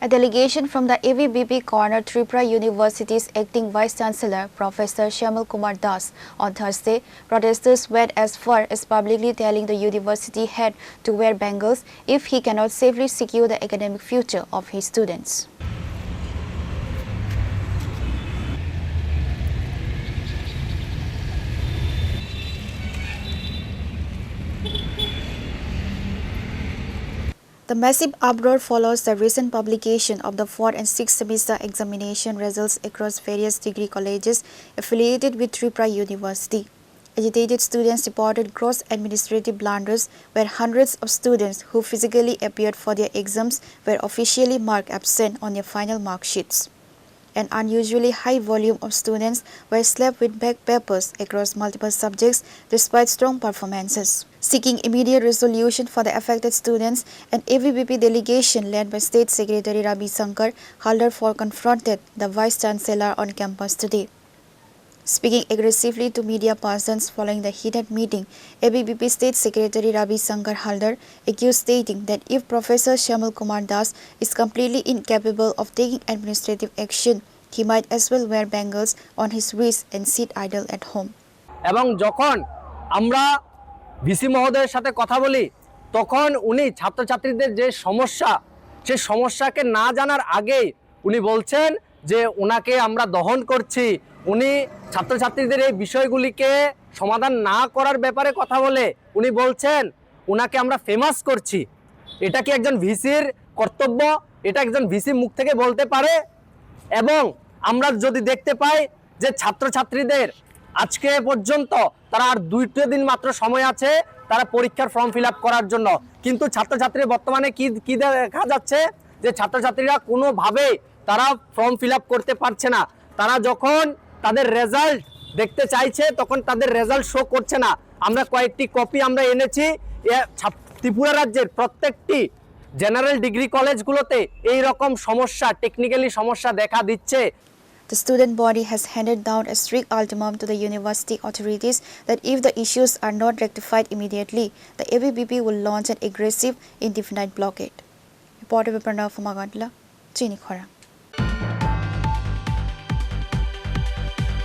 A delegation from the ABVP cornered Tripura University's acting Vice-Chancellor, Professor Shyamal Kumar on Thursday. Protesters went as far as publicly telling the university head to wear bangles if he cannot safely secure the academic future of his students. The massive uproar follows the recent publication of the 4th and 6th semester examination results across various degree colleges affiliated with Tripura University. Agitated students reported gross administrative blunders where hundreds of students who physically appeared for their exams were officially marked absent on their final mark sheets. An unusually high volume of students were slapped with back papers across multiple subjects despite strong performances. Seeking immediate resolution for the affected students, an ABVP delegation led by State Secretary Ravi Shankar Halder confronted the Vice-Chancellor on campus today. Speaking aggressively to media persons following the heated meeting, ABVP State Secretary Ravi Shankar Halder accused stating that if Professor Shyamal Kumar is completely incapable of taking administrative action, he might as well wear bangles on his wrist and sit idle at home. এবং যখন আমরা VC মহোদয়ের সাথে কথা বলি তখন উনি ছাত্রছাত্রীদের যে সমস্যা সেই সমস্যাকে না জানার আগেই উনি বলছেন যে ওনাকে আমরা দহন করছি। উনি ছাত্রছাত্রীদের এই বিষয়গুলিকে সমাধান না করার ব্যাপারে কথা বলে উনি বলছেন ওনাকে আমরা ফেমাস করছি। এটা কি একজন ভিসির কর্তব্য? এটা একজন ভিসি মুখ থেকে বলতে পারে? এবং আমরা যদি দেখতে পাই যে ছাত্রছাত্রীদের আজকে পর্যন্ত তারা আর 2 দিন মাত্র সময় আছে তারা পরীক্ষার ফর্ম ফিল আপ করার জন্য, কিন্তু ছাত্রছাত্রী বর্তমানে কি দেখা যাচ্ছে যে ছাত্রছাত্রীরা কোনোভাবে তারা ফর্ম ফিল আপ করতে পারছে না। তারা যখন তাদের রেজাল্ট দেখতে চাইছে তখন তাদের রেজাল্ট শো করছে না। আমরা কয়েকটি কপি আমরা এনেছি। ত্রিপুরা রাজ্যের প্রত্যেকটি জেনারেল ডিগ্রি কলেজগুলোতে এই রকম সমস্যা টেকনিক্যালি সমস্যা দেখা দিচ্ছে। The student body has handed down a strict ultimatum to the university authorities that if the issues are not rectified immediately, the ABVP will launch an aggressive indefinite blockade. Reporter Pranav from Chini, Khorang.